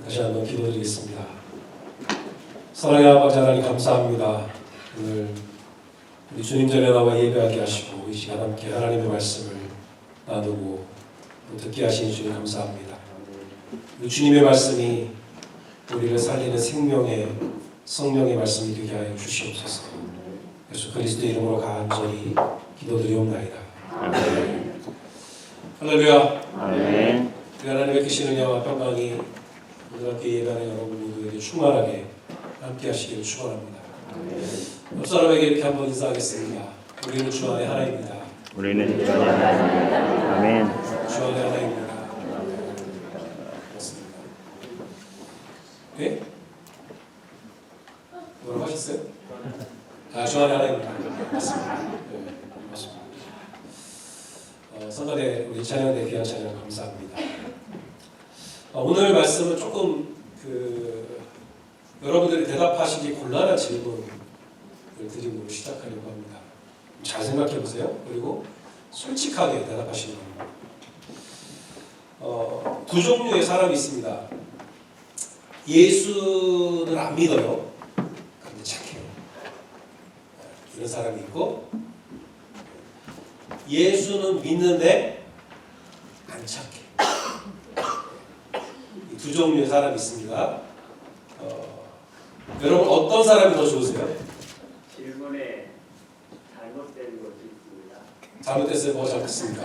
다시 한번 기도드리겠습니다. 사랑의 아버지 하나님 감사합니다. 오늘 우리 주님 전에 나와 예배하게 하시고 이 시간 함께 하나님의 말씀을 나누고 또 듣게 하시니 주님 감사합니다. 우리 주님의 말씀이 우리를 살리는 생명의 성령의 말씀이 되게 하여 주시옵소서. 예수 그리스도의 이름으로 간절히 기도드리옵나이다. 아멘. 할렐루야. 아멘. 우리 하나님의 크신 은혜와 평강이 오늘 함께 예배하는 여러분 모두에게 충만하게 함께 하시기를 축원합니다. 옆 사람에게 이렇게 한번 인사하겠습니다. 우리는 주 안에 하나입니다. 우리는 주 안에 하나입니다. 아멘. 주 안에 하나입니다. 그렇습니다. 네? 뭐라고 하셨어요? 주 안에 하나입니다. 맞습니다. 네, 맞습니다. 성가대 우리 찬양대 귀한 찬양 감사합니다. 오늘 말씀은 조금 여러분들이 대답하시기 곤란한 질문을 드림으로 시작하려고 합니다. 잘 생각해 보세요. 그리고 솔직하게 대답하시는 겁니다. 두 종류의 사람이 있습니다. 예수를 안 믿어요. 그런데 착해요. 이런 사람이 있고, 예수는 믿는데 안 착해. 이 두 종류의 사람이 있습니다. 여러분 어떤 사람이 더 좋으세요? 질문에 잘못된 것이 있습니다. 잘못됐어요? 뭐가 잘못됐습니까?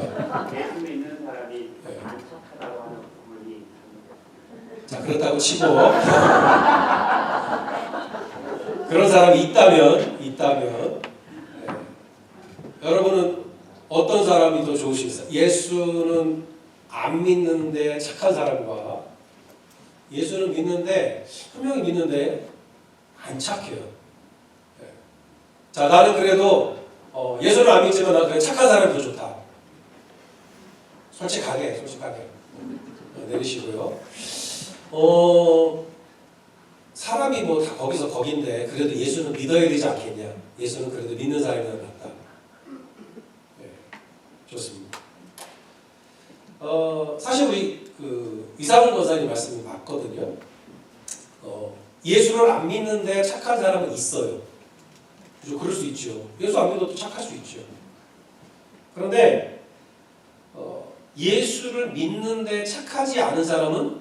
예수 믿는 사람이 네. 안 착하다고 하는 부분이 잘못됐습니다. 자, 그렇다고 치고 그런 사람이 있다면 네. 여러분은 어떤 사람이 더 좋으시겠어요? 예수는 안 믿는데 착한 사람과 예수는 믿는데 분명히 믿는데 안 착해요. 네. 자, 나는 그래도 예수는 안 믿지만 나는 그래 착한 사람이 더 좋다. 솔직하게 내리시고요. 사람이 뭐 다 거기서 거긴데 그래도 예수는 믿어야 되지 않겠냐? 예수는 그래도 믿는 사람이 더 낫다. 네, 좋습니다. 사실 우리 이상훈 권사님 말씀이 맞거든요. 예수를 안 믿는데 착한 사람은 있어요. 그죠? 그럴 수 있죠. 예수 안 믿어도 착할 수 있죠. 그런데 예수를 믿는데 착하지 않은 사람은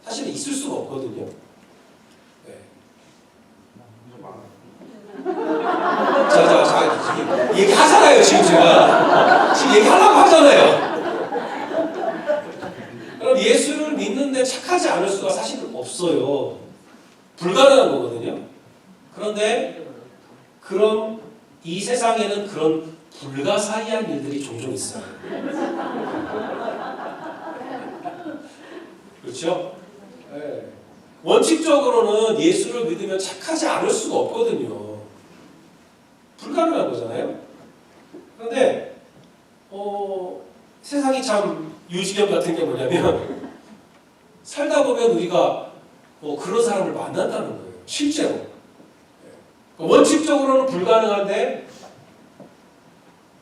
사실은 있을 수가 없거든요. 네. 자, 얘기하잖아요. 지금 제가 지금 얘기하려고 하잖아요. 그럼 예수를 믿는데 착하지 않을 수가 사실은 없어요. 불가능한 거거든요. 그런데 이 세상에는 그런 불가사의한 일들이 종종 있어요. 그렇죠? 네. 원칙적으로는 예수를 믿으면 착하지 않을 수가 없거든요. 불가능한 거잖아요. 그런데 세상이 참 유지경 같은 게 뭐냐면 살다 보면 우리가 그런 사람을 만난다는 거예요. 실제로. 원칙적으로는 불가능한데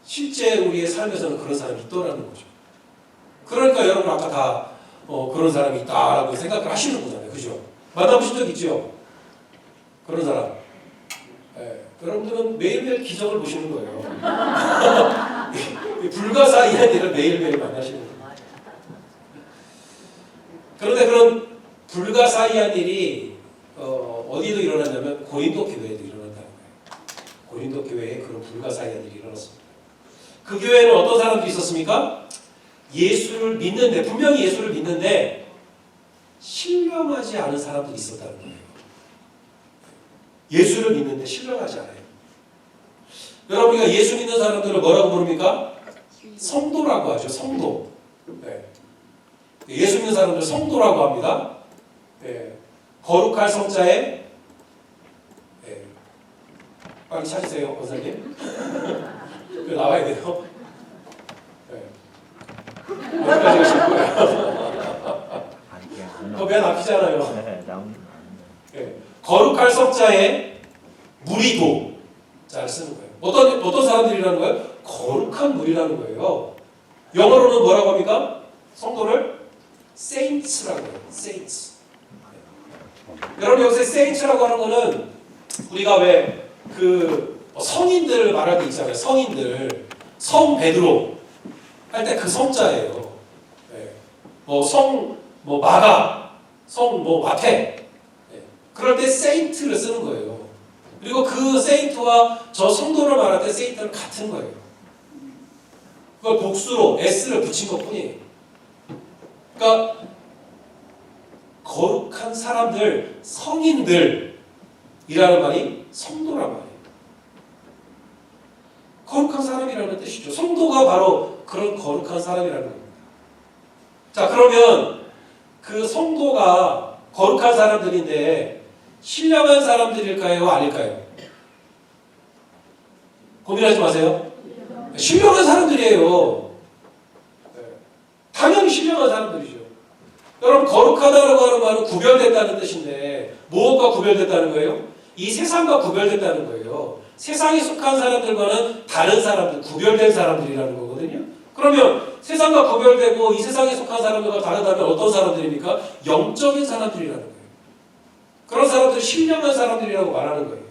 실제 우리의 삶에서는 그런 사람이 있더라는 거죠. 그러니까 여러분 아까 다 그런 사람이 있다라고 생각을 하시는 거잖아요. 그죠? 만나보신 적 있죠? 그런 사람. 네. 여러분들은 매일매일 기적을 보시는 거예요. 불가사의한 일을 매일매일 만나시는 거예요. 그런데 그런 불가사의한 일이 어디도 일어났냐면 고린도 교회에도 일어난다는 거예요. 고린도 교회에 그런 불가사의한 일이 일어났습니다. 그 교회에는 어떤 사람들이 있었습니까? 예수를 믿는데 분명히 예수를 믿는데 신령하지 않은 사람들이 있었다는 거예요. 예수를 믿는데 신령하지 않아요. 여러분 우리가 예수 믿는 사람들을 뭐라고 부릅니까? 성도라고 하죠. 성도. 네. 예수 믿는 사람들 성도라고 합니다. 네. 거룩할 성자에 네. 빨리 찾으세요, 권사님. 나와야 돼요. 네. 여기까지 가실 거예요. 맨 앞이잖아요. 네. 거룩할 성자에 무리도 잘 쓰는 거예요. 어떤 사람들이라는 거예요? 거룩한 무리라는 거예요. 영어로는 뭐라고 합니까? 성도를 saints라고 해요. saints. 여러분 여기서 세인트라고 하는 거는 우리가 왜 그 성인들 말할 때 있잖아요. 성인들 성 베드로 할 때 그 성자예요. 예. 뭐 마가, 성 뭐 마태. 예. 그럴 때 세인트를 쓰는 거예요. 그리고 그 세인트와 저 성도를 말할 때 세인트는 같은 거예요. 그걸 복수로 s를 붙인 것뿐이에요. 그러니까 거룩한 사람들, 성인들이라는 말이 성도란 말이에요. 거룩한 사람이라는 뜻이죠. 성도가 바로 그런 거룩한 사람이라는 겁니다. 자, 그러면 그 성도가 거룩한 사람들인데 신령한 사람들일까요? 아닐까요? 고민하지 마세요. 신령한 사람들이에요. 당연히 신령한 사람들이죠. 여러분, 거룩하다라고 하는 말은 구별됐다는 뜻인데 무엇과 구별됐다는 거예요? 이 세상과 구별됐다는 거예요. 세상에 속한 사람들과는 다른 사람들, 구별된 사람들이라는 거거든요. 그러면 세상과 구별되고 이 세상에 속한 사람들과 다르다면 어떤 사람들입니까? 영적인 사람들이라는 거예요. 그런 사람들이 신령한 사람들이라고 말하는 거예요.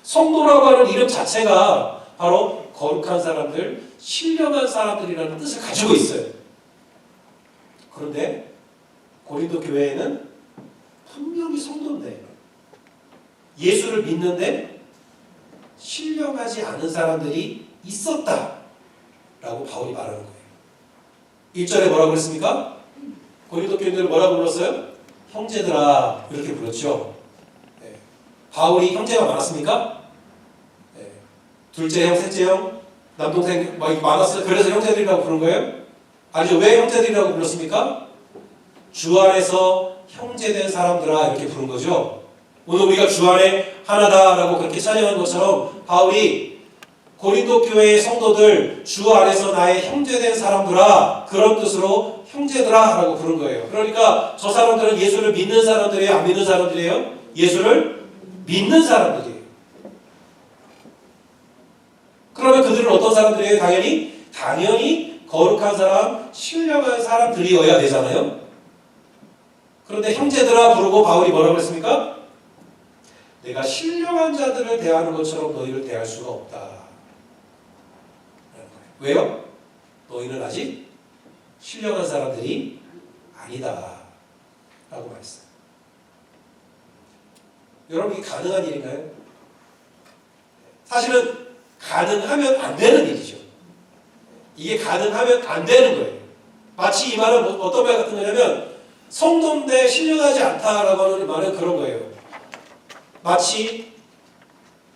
성도라고 하는 이름 자체가 바로 거룩한 사람들, 신령한 사람들이라는 뜻을 가지고 있어요. 그런데 고린도 교회에는 분명히 성도인데 예수를 믿는데 신령하지 않은 사람들이 있었다라고 바울이 말하는 거예요. 1절에 뭐라고 그랬습니까? 고린도 교인들을 뭐라고 불렀어요? 형제들아, 이렇게 불렀죠. 네. 바울이 형제가 많았습니까? 네. 둘째 형, 셋째 형, 남동생 많았어요. 그래서 형제들이라고 부른 거예요? 아니죠. 왜 형제들이라고 불렀습니까? 주 안에서 형제된 사람들아, 이렇게 부른 거죠. 오늘 우리가 주 안에 하나다라고 그렇게 찬양한 것처럼 바울이 고린도 교회의 성도들, 주 안에서 나의 형제된 사람들아, 그런 뜻으로 형제들아 라고 부른 거예요. 그러니까 저 사람들은 예수를 믿는 사람들이에요? 안 믿는 사람들이에요? 예수를 믿는 사람들이에요. 그러면 그들은 어떤 사람들이에요? 당연히 거룩한 사람, 신령한 사람들이어야 되잖아요. 그런데 형제들아 부르고 바울이 뭐라고 했습니까? 내가 신령한 자들을 대하는 것처럼 너희를 대할 수가 없다. 왜요? 너희는 아직 신령한 사람들이 아니다. 라고 말했어요. 여러분, 이게 가능한 일인가요? 사실은 가능하면 안 되는 일이죠. 이게 가능하면 안 되는 거예요. 마치 이 말은 어떤 말 같은 거냐면 성도인데 신령하지 않다라고 하는 말은 그런 거예요. 마치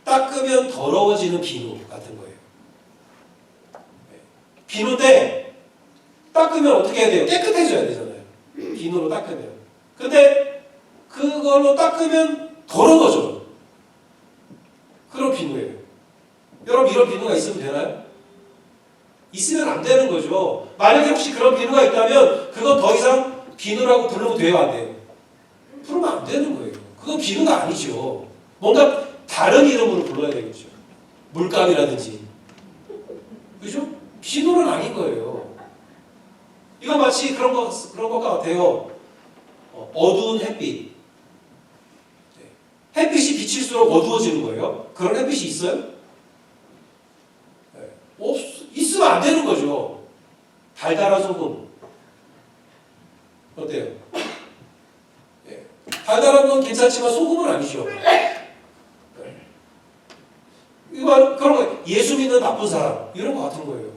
닦으면 더러워지는 비누 같은 거예요. 비누인데 닦으면 어떻게 해야 돼요? 깨끗해져야 되잖아요. 비누로 닦으면. 근데 그걸로 닦으면 더러워져. 그런 비누예요. 여러분, 이런 비누가 있으면 되나요? 있으면 안 되는 거죠. 만약에 혹시 그런 비누가 있다면 그건 더 이상 비누라고 부르면 돼요, 안 돼요? 부르면 안 되는 거예요. 그건 비누가 아니죠. 뭔가 다른 이름으로 불러야 되겠죠. 물감이라든지. 그죠? 비누는 아닌 거예요. 이거 마치 그런 것 같아요. 어두운 햇빛. 햇빛이 비칠수록 어두워지는 거예요. 그런 햇빛이 있어요? 있으면 안 되는 거죠. 달달한 소금. 어때요? 달달한 건 괜찮지만 소금은 아니죠. 이거 그런 거 예수 믿는 나쁜 사람 이런 거 같은 거예요.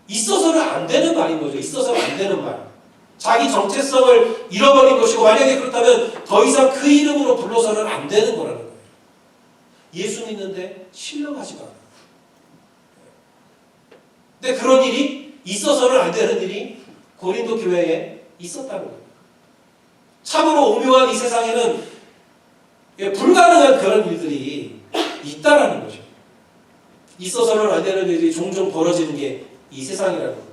있어서는 안 되는 말인 거죠. 있어서는 안 되는 말. 자기 정체성을 잃어버린 것이고 만약에 그렇다면 더 이상 그 이름으로 불러서는 안 되는 거라는 거예요. 예수 믿는데 신령하지가 않아요. 근데 그런 일이 있어서는 안 되는 일이 고린도 교회에 있었다는 거예요. 참으로 오묘한 이 세상에는 불가능한 그런 일들이 있다라는 거죠. 있어서는 안 되는 일이 종종 벌어지는 게 이 세상이라는 거예요.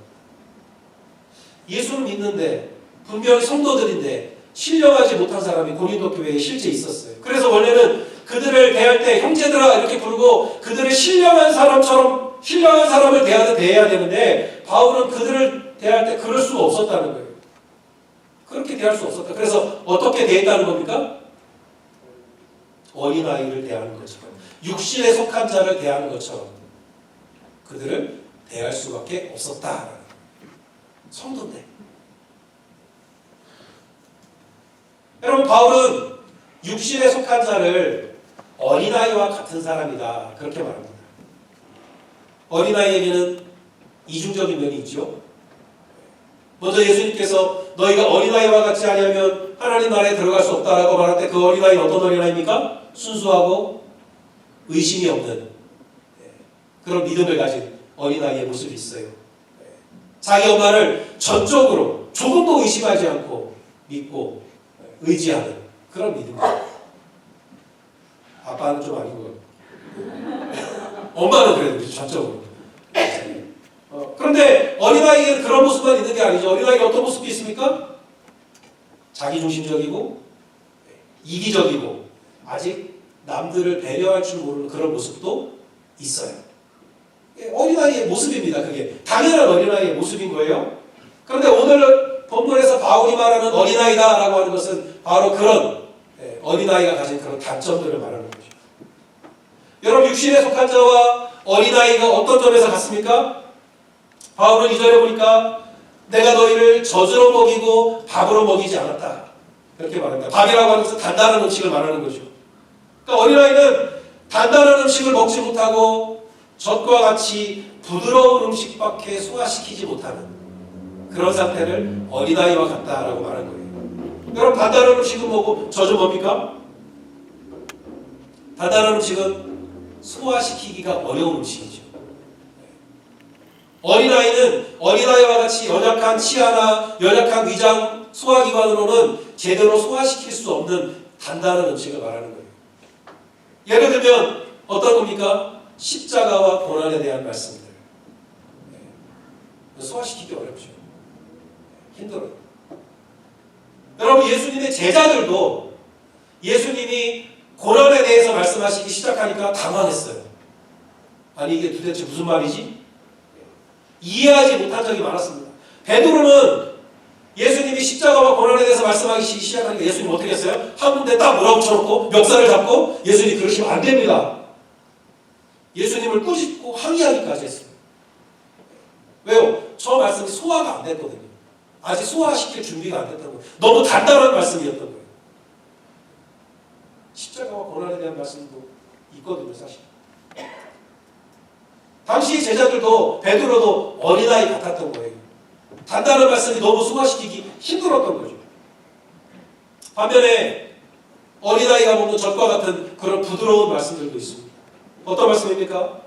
예수를 믿는데 분명히 성도들인데 신령하지 못한 사람이 고린도 교회에 실제 있었어요. 그래서 원래는 그들을 대할 때 형제들아 이렇게 부르고 그들을 신령한 사람을 대해야 되는데 바울은 그들을 대할 때 그럴 수가 없었다는 거예요. 그렇게 대할 수 없었다. 그래서 어떻게 대했다는 겁니까? 어린아이를 대하는 것처럼, 육신에 속한 자를 대하는 것처럼 그들을 대할 수밖에 없었다. 성도인데. 여러분, 바울은 육신에 속한 자를 어린아이와 같은 사람이다, 그렇게 말합니다. 어린아이에게는 이중적인 면이 있죠. 먼저 예수님께서 너희가 어린아이와 같지 아니하면 하나님 나라에 들어갈 수 없다라고 말할 때 그 어린아이는 어떤 어린아이입니까? 순수하고 의심이 없는 그런 믿음을 가진 어린아이의 모습이 있어요. 자기 엄마를 전적으로 조금도 의심하지 않고 믿고 의지하는 그런 믿음이에요. 아빠는 좀 아니고 엄마는 그래도 전적으로. 그런데 어린아이에게는 그런 모습만 있는 게 아니죠. 어린아이가 어떤 모습이 있습니까? 자기중심적이고 이기적이고 아직 남들을 배려할 줄 모르는 그런 모습도 있어요. 어린아이의 모습입니다. 그게 당연한 어린아이의 모습인 거예요. 그런데 오늘 본문에서 바울이 말하는 어린아이다라고 하는 것은 바로 그런 어린아이가 가진 그런 단점들을 말하는 거죠. 여러분, 육신에 속한 자와 어린아이가 어떤 점에서 같습니까? 바울은 2절에 보니까 내가 너희를 젖으로 먹이고 밥으로 먹이지 않았다, 그렇게 말합니다. 밥이라고 하는 것은 단단한 음식을 말하는 거죠. 그러니까 어린아이는 단단한 음식을 먹지 못하고 젖과 같이 부드러운 음식밖에 소화시키지 못하는 그런 상태를 어린아이와 같다라고 말하는 거예요. 여러분, 단단한 음식은 뭐고 젖은 뭡니까? 단단한 음식은 소화시키기가 어려운 음식이죠. 어린아이는 어린아이와 같이 연약한 치아나 연약한 위장 소화기관으로는 제대로 소화시킬 수 없는 단단한 음식을 말하는 거예요. 예를 들면 어떤 겁니까? 십자가와 고난에 대한 말씀들. 소화시키기 어렵죠. 힘들어요. 여러분, 예수님의 제자들도 예수님이 고난에 대해서 말씀하시기 시작하니까 당황했어요. 아니, 이게 도대체 무슨 말이지? 이해하지 못한 적이 많았습니다. 베드로는 예수님이 십자가와 고난에 대해서 말씀하기 시작하니까 예수님 어떻게 했어요? 한 군데 딱 몰아붙여놓고 멱살을 잡고 예수님 그러시면 안 됩니다. 예수님을 꾸짖고 항의하기까지 했어요. 왜요? 저 말씀이 소화가 안 됐거든요. 아직 소화시킬 준비가 안 됐다고. 너무 단단한 말씀이었던 거예요. 십자가와 고난에 대한 말씀도 있거든요, 사실. 당시 제자들도 베드로도 어린아이 같았던 거예요. 단단한 말씀이 너무 소화시키기 힘들었던 거죠. 반면에 어린아이가 먹는 젖과 같은 그런 부드러운 말씀들도 있습니다. 어떤 말씀입니까?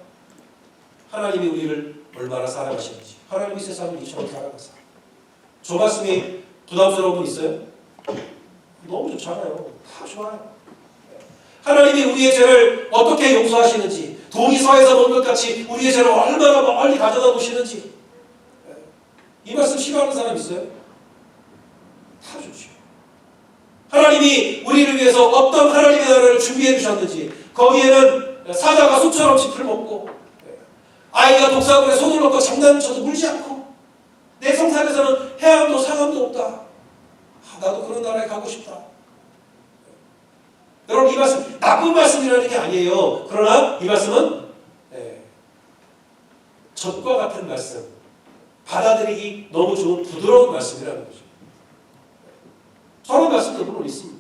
하나님이 우리를 얼마나 사랑하시는지, 하나님이 세상을 이처럼 사랑하사. 저 말씀이 부담스러운 분 있어요? 너무 좋잖아요. 다 좋아요. 하나님이 우리의 죄를 어떻게 용서하시는지, 동이 서에서 먹는 것 같이 우리의 죄를 얼마나 멀리 가져다 보시는지, 이 말씀 싫어하는 사람 있어요? 다 좋죠. 하나님이 우리를 위해서 어떤 하나님의 나라를 준비해 주셨는지, 거기에는 사자가 소처럼 짚을 먹고 아이가 독사물에 손을 넣고 장난쳐도 물지 않고 내 성산에서는 해안도 상암도 없다. 나도 그런 나라에 가고 싶다. 여러분, 이 말씀 나쁜 말씀이라는 게 아니에요. 그러나 이 말씀은 젖과 같은 말씀, 받아들이기 너무 좋은 부드러운 말씀이라는 거죠. 저런 말씀도 물론 있습니다.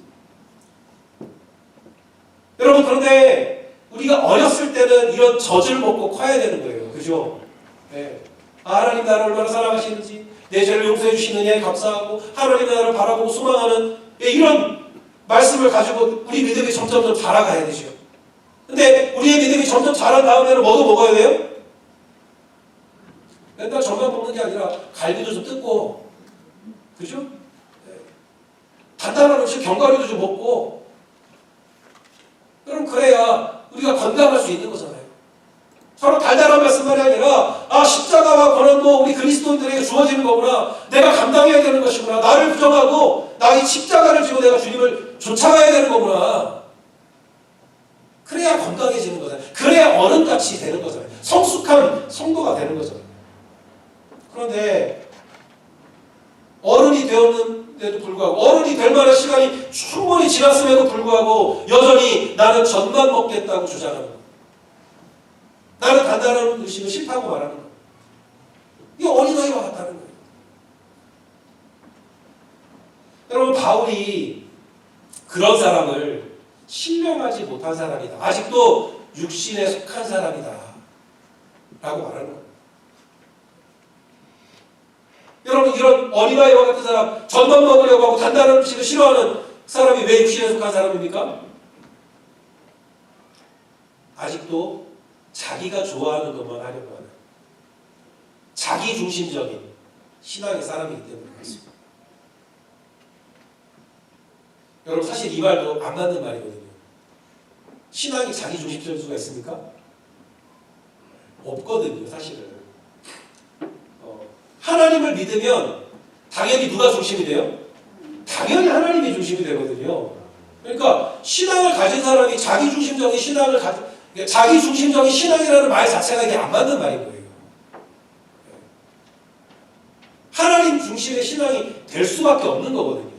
여러분, 그런데 우리가 어렸을 때는 이런 젖을 먹고 커야 되는 거예요. 그죠? 하나님 나를 얼마나 사랑하시는지, 내 죄를 용서해 주시느냐에 감사하고 하나님의 나라를 바라보고 소망하는 이런 말씀을 가지고 우리 믿음이 점점 자라가야 되죠. 근데 우리의 믿음이 점점 자란 다음에는 뭐도 먹어야 돼요? 맨날 젖만 먹는 게 아니라 갈비도 좀 뜯고, 그죠? 단단한 음식 견과류도 좀 먹고, 그럼 그래야 우리가 건강할 수 있는 거잖아요. 서로 달달한 말씀만이 아니라 십자가와 고난도 우리 그리스도인들에게 주어지는 거구나. 내가 감당해야 되는 것이구나. 나를 부정하고 나의 십자가를 지고 내가 주님을 쫓아가야 되는 거구나. 그래야 건강해지는 거잖아요. 그래야 어른같이 되는 거잖아요. 성숙한 성도가 되는 거잖아요. 그런데 어른이 불구하고 어른이 될 만한 시간이 충분히 지났음에도 불구하고 여전히 나는 젖만 먹겠다고 주장하는 거예요. 나는 단단한 의심을 싫다고 말하는 거예요. 이게 어린아이와 같다는 거예요. 여러분 바울이 그런 사람을 신령하지 못한 사람이다. 아직도 육신에 속한 사람이다. 라고 말하는 거예요. 여러분 이런 어린아이와 같은 사람, 젖만 먹으려고 하고 단단한 음식을 싫어하는 사람이 왜 육신에 속한 사람입니까? 아직도 자기가 좋아하는 것만 하려고 하는 자기 중심적인 신앙의 사람이기 때문에 그렇습니다. 여러분 사실 이 말도 안 맞는 말이거든요. 신앙이 자기 중심적일 수가 있습니까? 없거든요, 사실은. 하나님을 믿으면 당연히 누가 중심이 돼요? 당연히 하나님이 중심이 되거든요. 그러니까 신앙을 가진 사람이 자기 중심적인 자기 중심적인 신앙이라는 말 자체가 이게 안 맞는 말인 거예요. 하나님 중심의 신앙이 될 수밖에 없는 거거든요.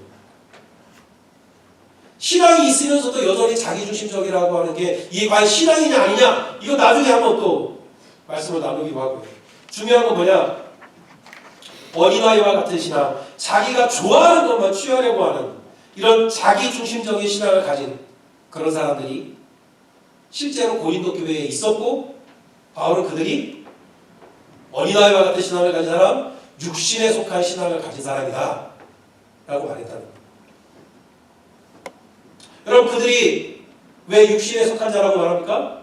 신앙이 있으면서도 여전히 자기중심적이라고 하는 게 이게 과연 신앙이냐 아니냐 이거 나중에 한번 또 말씀을 나누기로 하고요. 중요한 건 뭐냐? 어린아이와 같은 신앙, 자기가 좋아하는 것만 취하려고 하는 이런 자기중심적인 신앙을 가진 그런 사람들이 실제로 고린도 교회에 있었고 바울은 그들이 어린아이와 같은 신앙을 가진 사람, 육신에 속한 신앙을 가진 사람이다 라고 말했다는 거예요. 여러분 그들이 왜 육신에 속한 자라고 말합니까?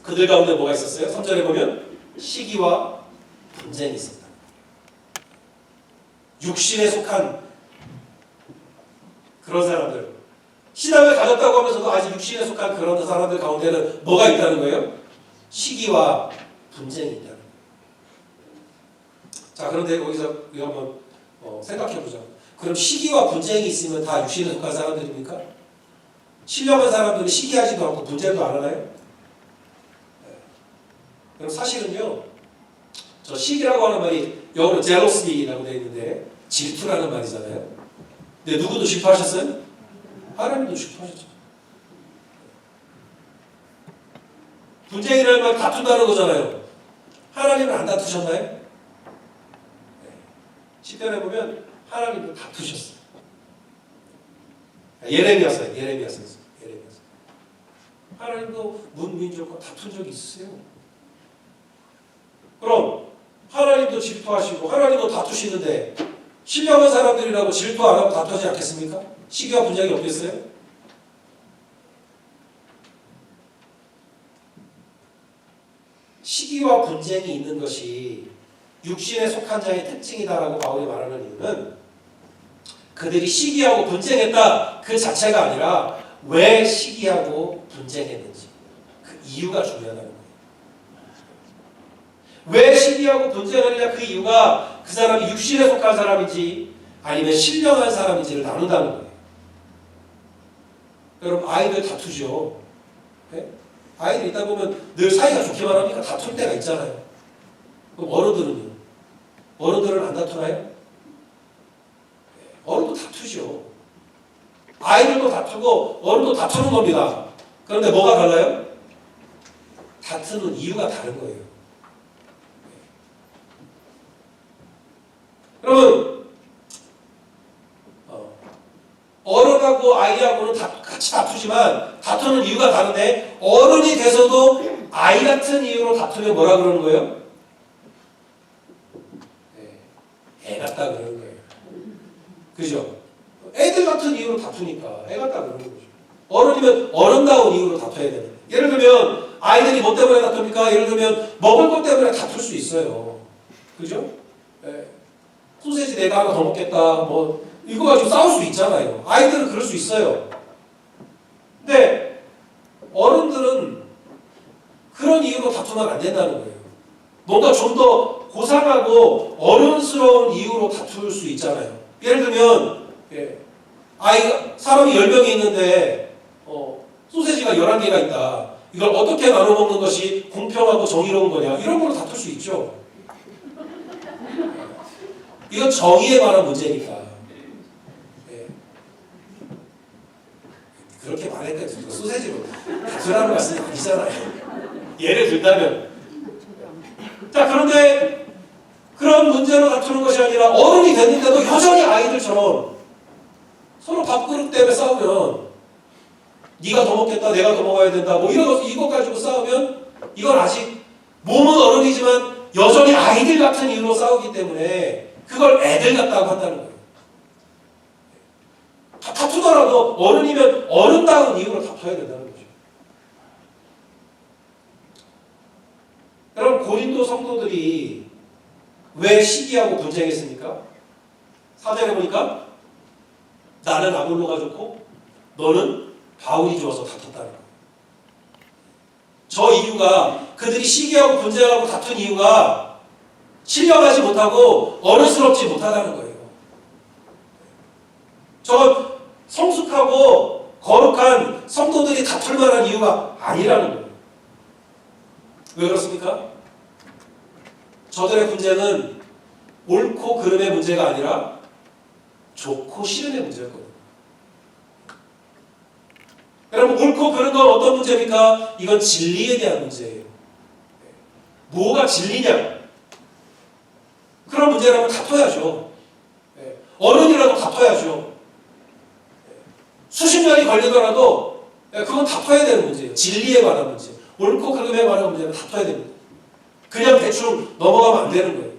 그들 가운데 뭐가 있었어요? 3절에 보면 시기와 분쟁이 있었다. 육신에 속한 그런 사람들, 신앙을 가졌다고 하면서도 아직 육신에 속한 그런 사람들 가운데는 뭐가 있다는 거예요? 시기와 분쟁이 있다는 거예요. 자, 그런데 여기서 우리가 한번 생각해보자. 그럼 시기와 분쟁이 있으면 다 육신에 속한 사람들입니까? 신령한 사람들은 시기하지도 않고 분쟁도 안 하나요? 네. 그럼 사실은요, 저 시기라고 하는 말이 영어로 jealousy라고 되어 있는데 질투라는 말이잖아요. 근데 누구도 질투하셨어요? 하나님도 질투하셨죠. 분쟁이라는 말 다툰다는 거잖아요. 하나님은 안 다투셨나요? 네. 시편에 보면 하나님도 다투셨어요. 예레미야서. 하나님도 문민족과 다툰 적이 있으세요. 그럼 하나님도 질투하시고 하나님도 다투시는데 신령한 사람들이라고 질투 안 하고 다투지 않겠습니까? 시기와 분쟁이 없겠어요? 시기와 분쟁이 있는 것이 육신에 속한 자의 특징이다라고 바울이 말하는 이유는 그들이 시기하고 분쟁했다 그 자체가 아니라 왜 시기하고 분쟁했는지 그 이유가 중요하다는 거예요. 왜 시기하고 분쟁하느냐 그 이유가 그 사람이 육신에 속한 사람인지 아니면 신령한 사람인지를 나눈다는 거예요. 여러분 아이들 다투죠. 네? 아이들 있다 보면 늘 사이가 좋기만 합니까? 다툴 때가 있잖아요. 그럼 어른들은요? 어른들은 안 다투나요? 어른도 다투죠. 아이들도 다투고 어른도 다투는 겁니다. 그런데 뭐가 달라요? 다투는 이유가 다른 거예요. 여러분 어른하고 아이하고는 같이 다투지만 다투는 이유가 다른데 어른이 돼서도 아이 같은 이유로 다투면 뭐라 그러는 거예요? 애 같다 그러는 거예요. 그죠? 애들 같은 이유로 다투니까 애 같다 그러는 거죠. 어른이면 어른다운 이유로 다퉈야 되는. 예를 들면 아이들이 뭐 때문에 다툽니까? 예를 들면 먹을 것 때문에 다툴 수 있어요. 그죠? 소세지 내가 하나 더 먹겠다. 뭐 이거 가지고 싸울 수 있잖아요. 아이들은 그럴 수 있어요. 근데 어른들은 그런 이유로 다투면 안 된다는 거예요. 뭔가 좀 더 고상하고 어른스러운 이유로 다툴 수 있잖아요. 예를 들면 사람이 10명이 있는데 소세지가 11개가 있다. 이걸 어떻게 나눠 먹는 것이 공평하고 정의로운 거냐. 이런 걸로 다툴 수 있죠. 이건 정의에 관한 문제니까. 그렇게 말했거든요. 소세지로 다투라는 말씀이 아니잖아요. 예를 들다면. 자, 그런데 그런 문제로 다투는 것이 아니라 어른이 됐는데도 여전히 아이들처럼 서로 밥그릇 때문에 싸우면 네가 더 먹겠다, 내가 더 먹어야 된다, 뭐 이거 가지고 싸우면 이건 아직 몸은 어른이지만 여전히 아이들 같은 이유로 싸우기 때문에 그걸 애들 같다고 한다는 거예요. 다투더라도 어른이면 어른다운 이유로 다퉈야 된다는 거죠. 여러분, 고린도 성도들이 왜 시기하고 분쟁했습니까? 4절에 보니까 나는 아볼로가 좋고 너는 바울이 좋아서 다퉜다는 거예요. 저 이유가 그들이 시기하고 분쟁하고 다툰 이유가 신령하지 못하고 어른스럽지 못하다는 거예요. 저 성숙하고 거룩한 성도들이 다툴 만한 이유가 아니라는 거예요. 왜 그렇습니까? 저들의 분쟁은 옳고 그름의 문제가 아니라 좋고 싫음의 문제였거든요. 여러분, 옳고 그른 건 어떤 문제입니까? 이건 진리에 대한 문제예요. 뭐가 진리냐? 그런 문제라면 다퉈야죠. 어른이라도 다퉈야죠. 수십 년이 걸리더라도 그건 다퉈야 되는 문제예요. 진리에 관한 문제, 옳고 그름에 관한 문제는 다퉈야 됩니다. 그냥 대충 넘어가면 안 되는 거예요.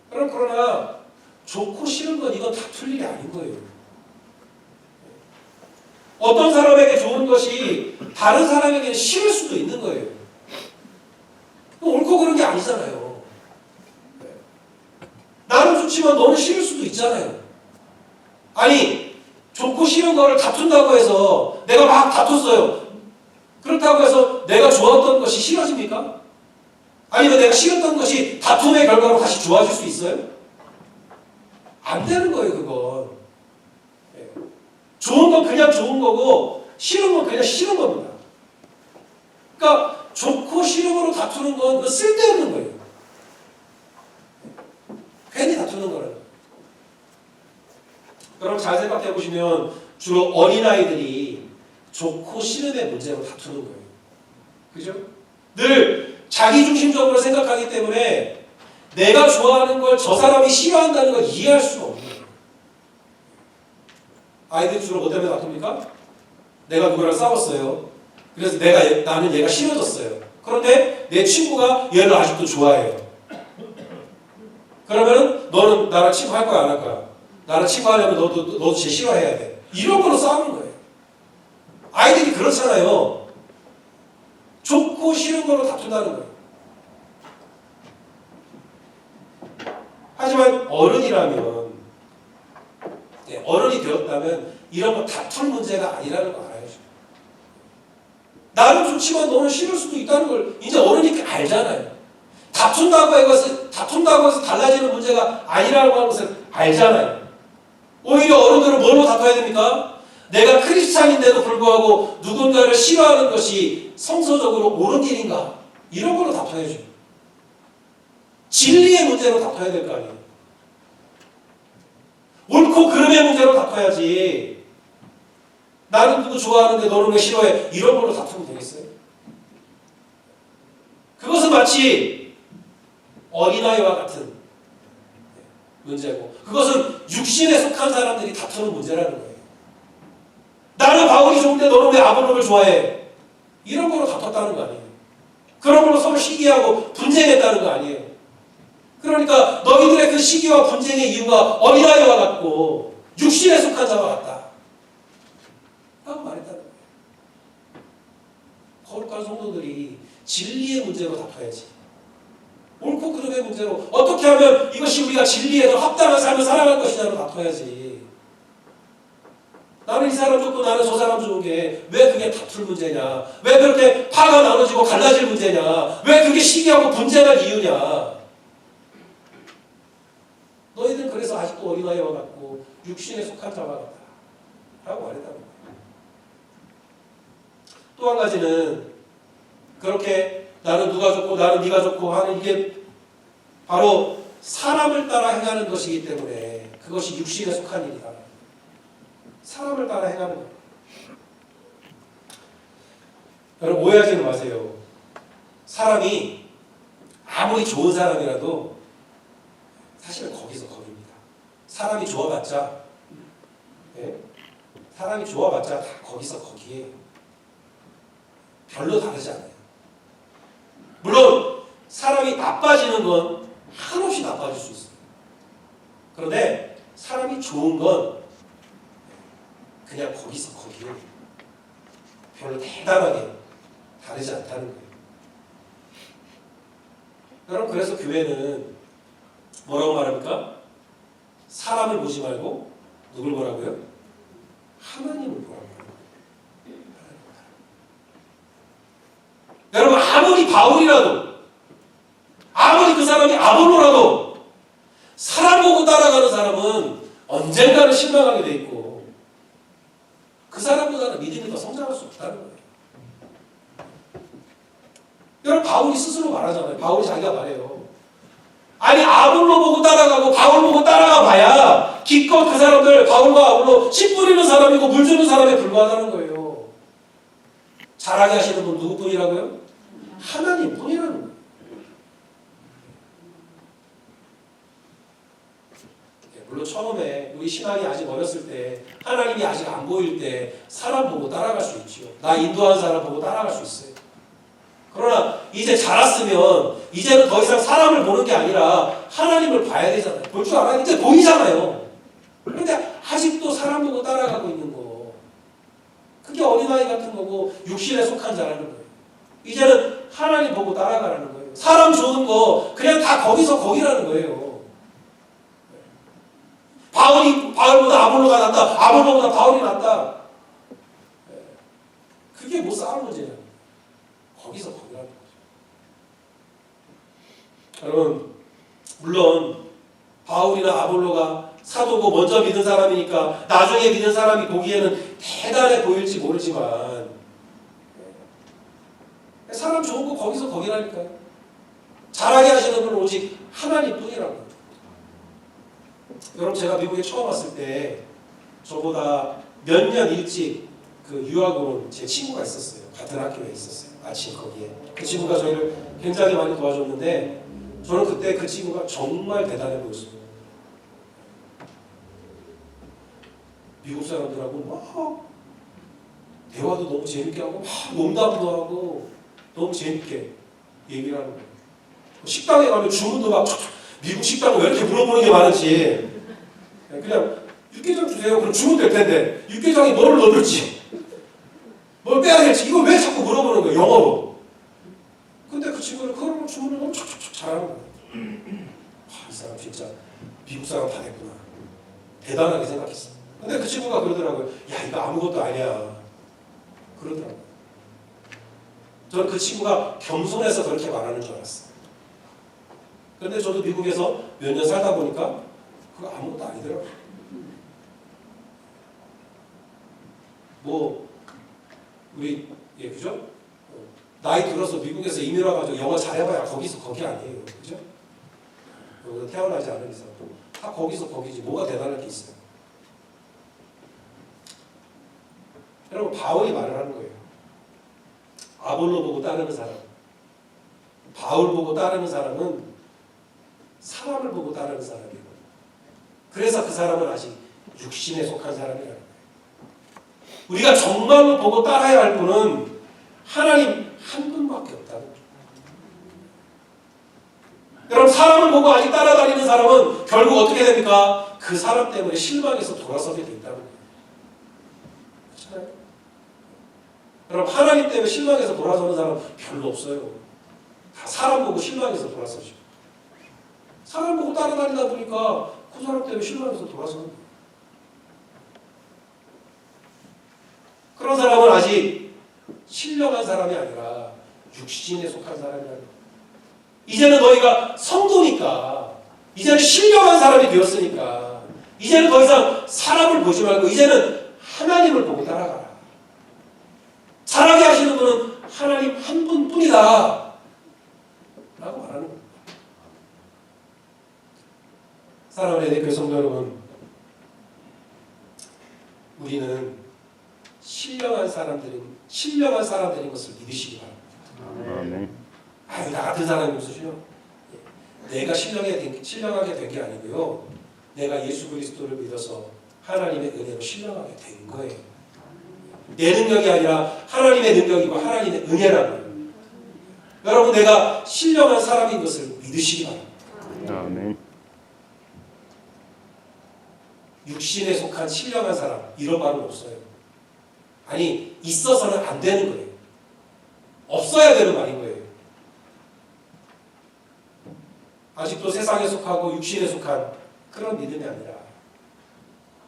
그러나 좋고 싫은 건 이건 다툴 일이 아닌 거예요. 어떤 사람에게 좋은 것이 다른 사람에게는 싫을 수도 있는 거예요. 옳고 그른 게 아니잖아요. 나는 좋지만 너는 싫을 수도 있잖아요. 아니, 좋고 싫은 거를 다툰다고 해서 내가 막 다퉜어요. 그렇다고 해서 내가 좋았던 것이 싫어집니까? 아니면 내가 싫었던 것이 다툼의 결과로 다시 좋아질 수 있어요? 안 되는 거예요, 그건. 좋은 건 그냥 좋은 거고 싫은 건 그냥 싫은 겁니다. 그러니까 좋고 싫음으로 다투는 건 쓸데없는 거예요. 괜히 다투는 거라는 거예요. 그럼 잘 생각해 보시면 주로 어린아이들이 좋고 싫음의 문제로 다투는 거예요. 그죠? 늘 자기중심적으로 생각하기 때문에 내가 좋아하는 걸 저 사람이 싫어한다는 걸 이해할 수가 없는 거예요. 아이들이 주로 뭐 때문에 다툽니까? 내가 누구랑 싸웠어요. 그래서 나는 얘가 싫어졌어요. 그런데 내 친구가 얘를 아직도 좋아해요. 그러면은 너는 나랑 친구 할 거야, 안 할 거야? 나랑 친구 하려면 너도 쟤 싫어해야 돼. 이런 걸로 싸우는 거예요. 아이들이 그렇잖아요. 좋고 싫은 걸로 다툰다는 거예요. 하지만 어른이라면, 어른이 되었다면 이런 거 다툴 문제가 아니라는 거 알아야죠. 나는 좋지만 너는 싫을 수도 있다는 걸 이제 어른이 알잖아요. 다툰다고 해서 달라지는 문제가 아니라고 하는 것을 알잖아요. 오히려 어른들은 뭘로 다퉈야 됩니까? 내가 크리스찬인데도 불구하고 누군가를 싫어하는 것이 성서적으로 옳은 일인가? 이런 걸로 다퉈야죠. 진리의 문제로 다퉈야 될 거 아니에요. 옳고 그름의 문제로 다퉈야지. 나는 누구 좋아하는데 너는 왜 싫어해? 이런 걸로 다투면 되겠어요? 그것은 마치 어린아이와 같은 문제고, 그것은 육신에 속한 사람들이 다투는 문제라는 거예요. 나는 바울이 좋은데 너는 왜 아볼로를 좋아해? 이런 걸로 다퉜다는 거 아니에요. 그런 걸로 서로 시기하고 분쟁했다는 거 아니에요. 그러니까 너희들의 그 시기와 분쟁의 이유가 어린아이와 같고 육신에 속한 자와 같다 라고 말했다는 거예요. 거룩한 성도들이 진리의 문제로 다퉈야지. 옳고 그름의 문제로 어떻게 하면 이것이 우리가 진리에 더 합당한 삶을 살아갈 것이냐로 다퉈야지. 나는 이 사람 좋고 나는 저 사람 좋은 게 왜 그게 다툴 문제냐? 왜 그렇게 파가 나눠지고 갈라질 문제냐? 왜 그게 시기하고 분쟁할 이유냐? 너희들은 그래서 아직도 어린아이와 같고 육신에 속한 자와 같다 라고 말했다는 거예요. 또 한 가지는 그렇게 나는 누가 좋고 나는 네가 좋고 하는 이게 바로 사람을 따라 행하는 것이기 때문에 그것이 육신에 속한 일이다. 사람을 따라 행하는 거예요. 여러분 오해하지는 마세요. 사람이 아무리 좋은 사람이라도 사실은 거기서 거기입니다. 사람이 좋아봤자 사람이 좋아봤자 다 거기서 거기에 별로 다르지 않아요. 물론 사람이 나빠지는 건 한없이 나빠질 수 있어요. 그런데 사람이 좋은 건 그냥 거기서 거기에 별로 대단하게 다르지 않다는 거예요. 여러분 그래서 교회는 뭐라고 말합니까? 사람을 보지 말고 누굴 보라고요? 하나님을 보라고요. 여러분 아무리 바울이라도 아무리 그 사람이 아볼로라도 사람 보고 따라가는 사람은 언젠가는 실망하게 돼 있고 그 사람보다는 믿음이 더 성장할 수 없다는 거예요. 여러분 바울이 스스로 말하잖아요. 바울이 자기가 말해요. 아니 아볼로 보고 따라가고 바울 보고 따라가 봐야 기껏 그 사람들 바울과 아볼로 씨 뿌리는 사람이고 물 주는 사람에 불과하다는 거예요. 잘하게 하시는 분 누구뿐이라고요? 하나님 뿐이라는 거예요. 물론 처음에 우리 신앙이 아직 어렸을 때 하나님이 아직 안 보일 때 사람 보고 따라갈 수 있죠. 나 인도하는 사람 보고 따라갈 수 있어요. 그러나 이제 자랐으면 이제는 더 이상 사람을 보는 게 아니라 하나님을 봐야 되잖아요. 볼 줄 알아요. 이제 보이잖아요. 그런데 아직도 사람 보고 따라가고 있는 거. 그게 어린아이 같은 거고 육신에 속한 자라는 거예요. 이제는 하나님 보고 따라가라는 거예요. 사람 좋은 거 그냥 다 거기서 거기라는 거예요. 바울보다 아볼로가 낫다. 아볼로보다 바울이 낫다. 그게 뭐 싸울 문제냐. 거기서 거기라는 거죠. 여러분 물론 바울이나 아볼로가 사도고 먼저 믿은 사람이니까 나중에 믿은 사람이 보기에는 대단해 보일지 모르지만 사람 좋은 거 거기서 거기라니까요. 잘하게 하시는 분은 오직 하나님뿐이라고. 여러분 제가 미국에 처음 왔을 때 저보다 몇 년 일찍 그 유학으로 온 제 친구가 있었어요. 같은 학교에 있었어요. 아침 거기에. 그 친구가 저희를 굉장히 많이 도와줬는데 저는 그때 그 친구가 정말 대단해 보였어요. 미국 사람들하고 막 대화도 너무 재밌게 하고 막 농담도 하고 너무 재밌게 얘기를 하는 거예요. 식당에 가면 주문도 막 미국 식당은 왜 이렇게 물어보는 게 많은지 그냥 육개장 주세요. 그럼 주문 될 텐데 육개장이 뭐를 넣을지 뭘 빼야 될지 이걸 왜 자꾸 물어보는 거예요. 영어로. 근데 그 친구는 그런 주문을 너무 촉촉촉 잘하는 거예요. 이 사람 진짜 미국 사람 다 됐구나. 대단하게 생각했어. 근데 그 친구가 그러더라고요. 야 이거 아무것도 아니야. 그러더라고요. 저는 그 친구가 겸손해서 그렇게 말하는 줄 알았어요. 그런데 저도 미국에서 몇 년 살다 보니까 그거 아무것도 아니더라고요. 뭐 우리 그죠? 나이 들어서 미국에서 이민 와가지고 영어 잘해봐야 거기서 거기 아니에요. 그죠? 여기서 태어나지 않은 이상 다 거기서 거기지 뭐가 대단할 게 있어요. 여러분 바울이 말을 하는 거예요. 아볼로 보고 따르는 사람, 바울 보고 따르는 사람은 사람을 보고 따르는 사람이에요. 그래서 그 사람은 아직 육신에 속한 사람이라는 거예요. 우리가 정말로 보고 따라야 할 분은 하나님 한 분밖에 없다는 거예요. 여러분 사람을 보고 아직 따라다니는 사람은 결국 어떻게 됩니까? 그 사람 때문에 실망해서 돌아서게 된다는 거예요. 그렇잖아요? 여러분 하나님 때문에 실망해서 돌아서는 사람 별로 없어요. 다 사람 보고 실망해서 돌아서죠. 사람 보고 따라다니다 보니까 그 사람 때문에 실망해서 돌아서는 거예요. 그런 사람은 아직 신령한 사람이 아니라 육신에 속한 사람이 아니라 이제는 너희가 성도니까 이제는 신령한 사람이 되었으니까 이제는 더 이상 사람을 보지 말고 이제는 하나님을 보고 따라가라. 잘하게 하시는 분은 하나님 한 분뿐이다 라고 말하는 겁니다. 사랑하는 교회 성도 여러분, 우리는 신령한 사람들인 것을 믿으시기 바랍니다. 아멘. 나 같은 사람이 없으시죠? 내가 신령하게 된 게 아니고요. 내가 예수 그리스도를 믿어서 하나님의 은혜로 신령하게 된 거예요. 내 능력이 아니라 하나님의 능력이고 하나님의 은혜라고요. 여러분, 내가 신령한 사람인 것을 믿으시기 바랍니다. 아멘. 육신에 속한 신령한 사람, 이런 말은 없어요. 아니, 있어서는 안 되는 거예요. 없어야 되는 말인 거예요. 아직도 세상에 속하고 육신에 속한 그런 믿음이 아니라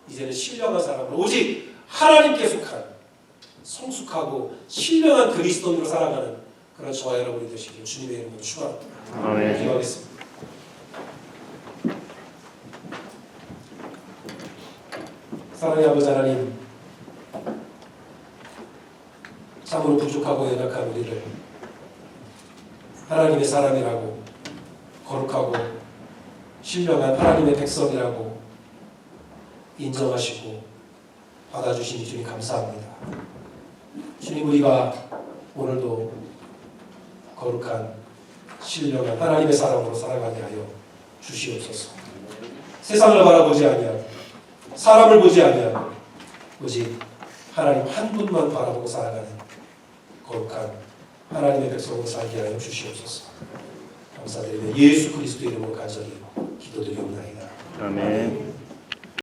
이제는 신령한 사람으로 오직 하나님께 속한 성숙하고 신령한 그리스도인으로 살아가는 그런 저와 여러분이 되시길 주님의 이름으로 축원합니다. 아멘. 기도하겠습니다. 사랑의 아버지 하나님, 참으로 부족하고 연약한 우리를 하나님의 사람이라고, 거룩하고 신령한 하나님의 백성이라고 인정하시고 받아주시니 주님 감사합니다. 주님, 우리가 오늘도 거룩한 신령한 하나님의 사람으로 살아가게 하여 주시옵소서. 세상을 바라보지 아니하고 사람을 보지 아니하고 오직 하나님 한 분만 바라보고 살아가는 거룩한 하나님의 백성으로 살게 하여 주시옵소서. 감사드리며 예수 그리스도 이름으로 간절히 기도드리옵나이다. 아멘.